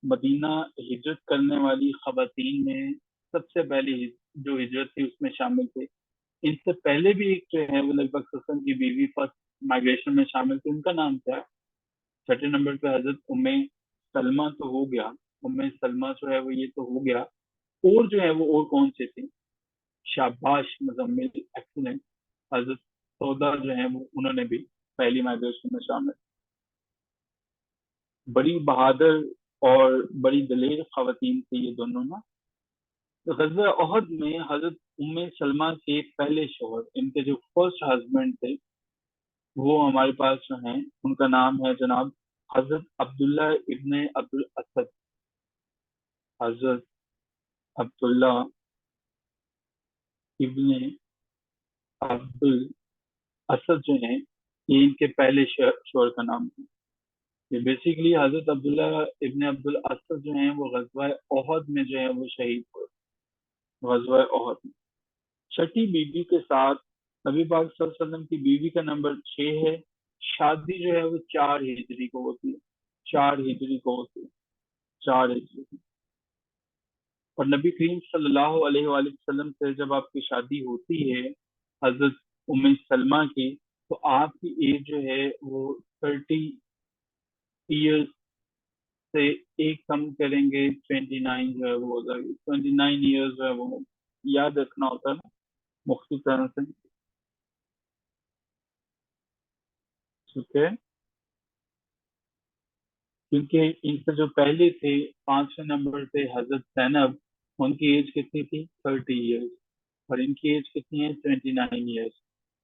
[SPEAKER 1] مدینہ ہجرت کرنے والی خواتین میں سب سے پہلی جو ہجرت تھی اس میں شامل تھے. ان سے پہلے بھی ایک جو ہے وہ نبی پاک صلی اللہ علیہ وسلم کی بیوی فرسٹ مائگریشن میں شامل تھی. ان کا نام کیا ہے؟ چھٹے نمبر پہ حضرت ام سلمہ تو ہو گیا، ام سلمہ جو ہے وہ یہ تو ہو گیا، اور جو ہے وہ اور کون سے تھے؟ شاباش مزمل، ایکسلنٹ. حضرت سودا جو ہے وہ انہوں نے بھی پہلی مائگریشن میں شامل. بڑی بہادر اور بڑی دلیر خواتین تھی یہ دونوں نا. غزوہ احد میں حضرت ام سلمہ کے پہلے شوہر، ان کے جو فرسٹ ہسبینڈ تھے، وہ ہمارے پاس جو ہیں ان کا نام ہے جناب حضرت عبداللہ ابن عبد الاسد. حضرت عبداللہ ابن عبد الاسد جو ہیں یہ ان کے پہلے شوہر کا نام ہے. یہ بیسیکلی حضرت عبداللہ ابن عبد الاسد جو ہیں وہ غزوہ احد میں جو ہے وہ شہید ہوئے. غزوہ احد میں چھٹی بیوی کے ساتھ نبی پاک صلی اللہ علیہ وسلم کی بیوی کا نمبر 6 ہے. شادی جو ہے وہ 4 ہجری کو ہوتی ہے، 4 ہجری کو ہوتی ہے، 4 ہجری کو. اور نبی کریم صلی اللہ علیہ وآلہ وسلم سے جب آپ کی شادی ہوتی ہے حضرت ام سلمہ کی، تو آپ کی ایج جو ہے وہ 30 ایئرز سے ایک کم کریں گے 29 جو ہے وہ ہو جائے گی. 29 ایئرز جو ہے وہ یاد رکھنا ہوتا ہے مختلف طرح سے. ٹھیک ہے، کیونکہ ان سے جو پہلے تھے 5 نمبر پہ حضرت زینب، ان کی ایج کتنی تھی؟ 30 ایئرز، اور ان کی ایج کتنی ہے؟ 29 ایئرز.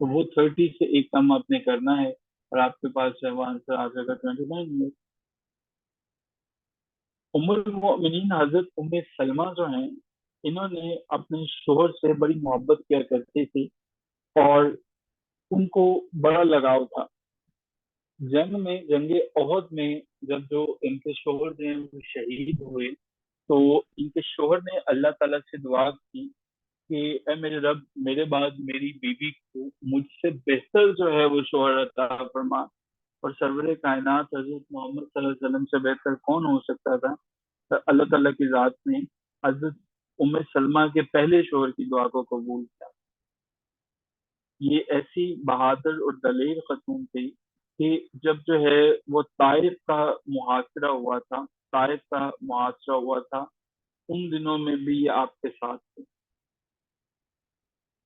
[SPEAKER 1] تو وہ 30 سے ایک کم آپ نے کرنا ہے اور آپ کے پاس جو ہے وہ آنسر آ جائے گا 29 ایئرز. ام المؤمنین حضرت ام سلمہ جو ہیں انہوں نے اپنے شوہر سے بڑی محبت کیا کرتی تھی اور ان کو بڑا لگاؤ تھا. جنگ احد میں جب جو ان کے شوہر جو ہیں وہ شہید ہوئے، تو ان کے شوہر نے اللہ تعالیٰ سے دعا کی کہ اے میرے رب، میرے بعد میری بیوی کو مجھ سے بہتر جو ہے وہ شوہر عطا فرما. اور سرور کائنات حضرت محمد صلی اللہ علیہ وسلم سے بہتر کون ہو سکتا تھا؟ تو اللہ تعالیٰ کی ذات نے حضرت ام سلمہ کے پہلے شوہر کی دعا کو قبول کیا۔ یہ ایسی بہادر اور دلیر خاتون تھی کہ جب جو ہے وہ طائف کا محاصرہ ہوا تھا، طائف کا محاصرہ ہوا تھا، ان دنوں میں بھی یہ آپ کے ساتھ تھے۔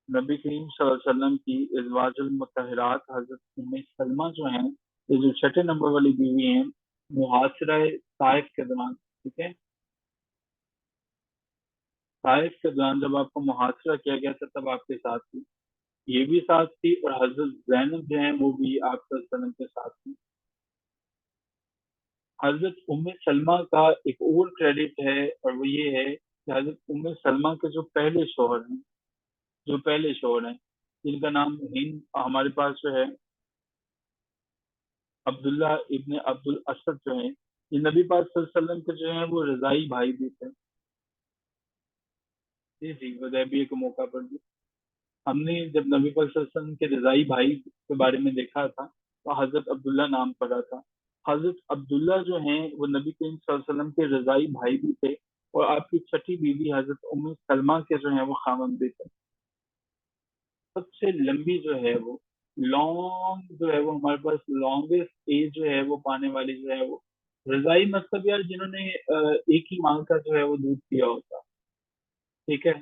[SPEAKER 1] نبی کریم صلی اللہ علیہ وسلم کی ازواج المطہرات حضرت ام سلمہ جو ہیں، یہ جو چھٹے نمبر والی بیوی ہیں، محاصرہ طائف کے دوران، ٹھیک ہے، طائف کے دوران جب آپ کو محاصرہ کیا گیا تھا تب آپ کے ساتھ تھی، یہ بھی ساتھ تھی، اور حضرت زینب جو ہیں وہ بھی آپ صلی اللہ علیہ وسلم کے ساتھ تھی۔ حضرت ام سلمہ کا ایک اور کریڈٹ ہے، اور وہ یہ ہے کہ حضرت ام سلمہ کے جو پہلے شوہر ہیں، جو پہلے شوہر ہیں جن کا نام ہند ہمارے پاس جو ہے عبداللہ ابن عبد الاسد جو ہیں، یہ نبی پاک صلی اللہ علیہ وسلم کے جو ہیں وہ رضائی بھائی بھی تھے۔ جی جی، حدیبیہ کے موقع پر بھی ہم نے جب نبی پاک صلی اللہ علیہ وسلم کے رضائی بھائی کے بارے میں دیکھا تھا تو حضرت عبداللہ نام پڑا تھا۔ حضرت عبداللہ جو ہیں وہ نبی کریم صلی اللہ علیہ وسلم کے رضائی بھائی بھی تھے، اور آپ کی چھٹی بیوی حضرت ام سلمہ کے جو ہیں وہ خاوند بھی تھے۔ سب سے لمبی جو ہے وہ لانگ جو ہے وہ ہمارے پاس لانگیسٹ ایج جو ہے وہ پانے والی جو ہے وہ رضائی، مطلب یار جنہوں نے ایک ہی ماں کا جو ہے وہ دودھ پیا ہوتا، ٹھیک ہے،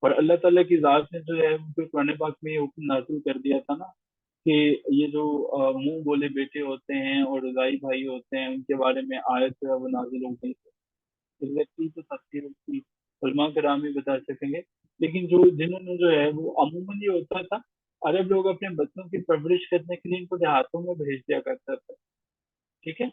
[SPEAKER 1] اور اللہ تعالیٰ کی ذات نے جو ہے ان کو قرآن پاک میں یہ حکم نازل کر دیا تھا نا کہ یہ جو منہ بولے بیٹے ہوتے ہیں اور رضائی بھائی ہوتے ہیں ان کے بارے میں آیت جو ہے وہ نازل ہو گئی تھی، تو تفسیر اس کی علماء کرام بھی بتا سکیں گے، لیکن جو جنہوں نے جو ہے وہ عموماً یہ ہوتا تھا، عرب لوگ اپنے بچوں کی پرورش کرنے کے لیے ان کو دیہاتوں میں بھیج دیا کرتا تھا، ٹھیک ہے،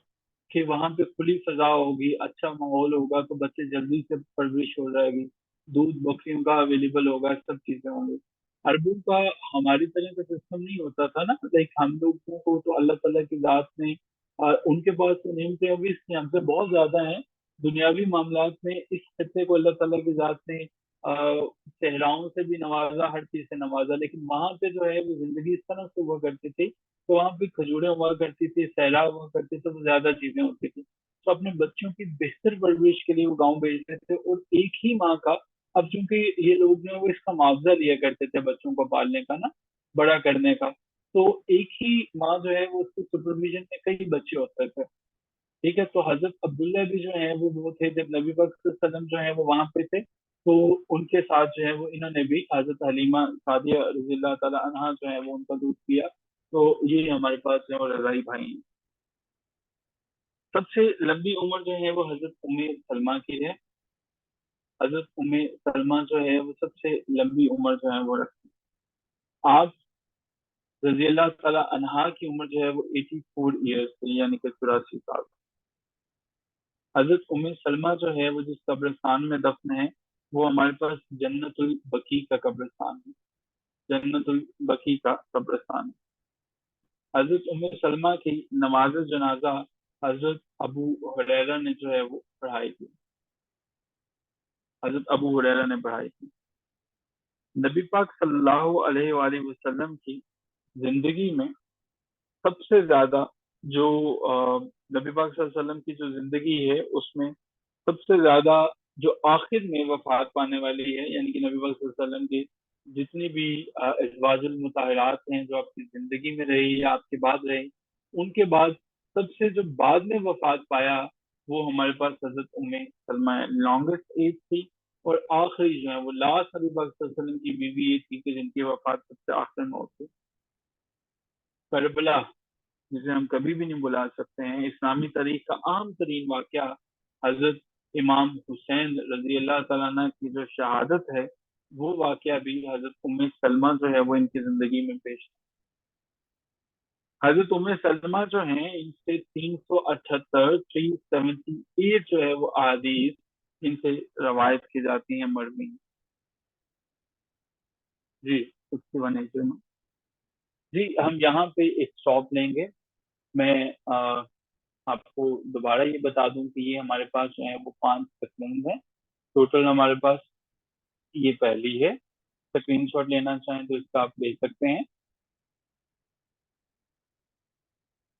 [SPEAKER 1] کہ وہاں پہ کھلی فضا ہوگی، اچھا ماحول ہوگا تو بچے جلدی سے پرورش ہو جائے گی، دودھ بکریوں کا اویلیبل ہوگا، سب چیزیں ہوں گی۔ عربوں کا ہماری طرح کا سسٹم نہیں ہوتا تھا نا، لائک ہم لوگوں کو تو اللہ تعالیٰ کی ذات نے ان کے پاس تو نعمتیں ابھی اس ہم سے بہت زیادہ ہیں، دنیاوی معاملات میں اس خطے کو اللہ تعالیٰ کی ذات نے صحراؤں سے بھی نوازا، ہر چیز سے نوازا، لیکن وہاں پہ جو ہے وہ زندگی اس طرح سے ہوا کرتی تھی تو وہاں پہ کھجوریں ہوا کرتی تھی، صحرا ہوا کرتی تھی، تو زیادہ چیزیں ہوتی تھی، تو اپنے بچوں کی بہتر پرورش کے لیے وہ گاؤں بھیجتے تھے، اور ایک ہی ماں کا، اب چونکہ یہ لوگ جو ہیں وہ اس کا معاوضہ لیا کرتے تھے بچوں کو پالنے کا نا، بڑا کرنے کا، تو ایک ہی ماں جو ہے وہ اس کی سپرویژن میں کئی بچے ہوتے تھے، ٹھیک ہے، تو حضرت عبداللہ بھی جو ہیں وہ تھے، جب نبی پاک صلی اللہ علیہ وسلم جو ہیں وہ وہاں پہ تھے تو ان کے ساتھ جو ہے وہ انہوں نے بھی حضرت حلیمہ سعدیہ رضی اللہ تعالیٰ عنہا جو ہے وہ ان کا دودھ پیا، تو یہ ہمارے پاس جو ہے وہ رضائی بھائی ہیں۔ سب سے لمبی عمر جو ہے وہ حضرت ام سلمہ کی ہے، حضرت ام سلمہ جو ہے وہ سب سے لمبی عمر جو ہے وہ رکھتی ہیں۔ آپ رضی اللہ تعالیٰ عنہا کی عمر جو ہے وہ 84 ایئرس تھی، یعنی کہ 84 سال۔ حضرت ام سلمہ جو ہے وہ جس قبرستان میں دفن ہے وہ ہمارے پاس جنت البقیع کا قبرستان ہے، جنت البقیع کا قبرستان ہے۔ حضرت ام سلمہ کی نماز جنازہ حضرت ابو ہریرہ نے جو ہے وہ پڑھائی تھی، حضرت ابو ہریرہ نے پڑھائی تھی۔ نبی پاک صلی اللہ علیہ وآلہ وسلم کی زندگی میں سب سے زیادہ جو نبی پاک صلی اللہ علیہ وسلم کی جو زندگی ہے اس میں سب سے زیادہ جو آخر میں وفات پانے والی ہے، یعنی کہ نبی پاک صلی اللہ علیہ وسلم کی جتنی بھی ازواج المطہرات ہیں جو آپ کی زندگی میں رہی یا آپ کے بعد رہی، ان کے بعد سب سے جو بعد میں وفات پایا وہ ہمارے پاس حضرت ام سلمہ ہے، لانگسٹ ایج تھی، اور آخری جو ہے وہ لاسٹ نبی پاک صلی اللہ علیہ وسلم کی بیوی یہ تھی کہ جن کی وفات سب سے آخر میں ہوتی۔ کربلا جسے ہم کبھی بھی نہیں بلا سکتے ہیں، اسلامی تاریخ کا عام ترین واقعہ، حضرت امام حسین رضی اللہ تعالیٰ عنہ کی جو شہادت ہے وہ واقعہ بھی حضرت ام سلمہ جو ہے وہ ان کی زندگی میں پیش ہے۔ حضرت ام سلمہ جو ہیں ان سے 378 378 جو ہے وہ احادیث ان سے روایت کی جاتی ہیں مرمی۔ جی 61 میں جی ہم یہاں پہ ایک اسٹاپ لیں گے، میں آپ کو دوبارہ یہ بتا دوں کہ یہ ہمارے پاس جو ہے وہ 5 تکوین ہے ٹوٹل ہمارے پاس، یہ پہلی ہے، اسکرین شاٹ لینا چاہیں تو اس کا آپ لے سکتے ہیں۔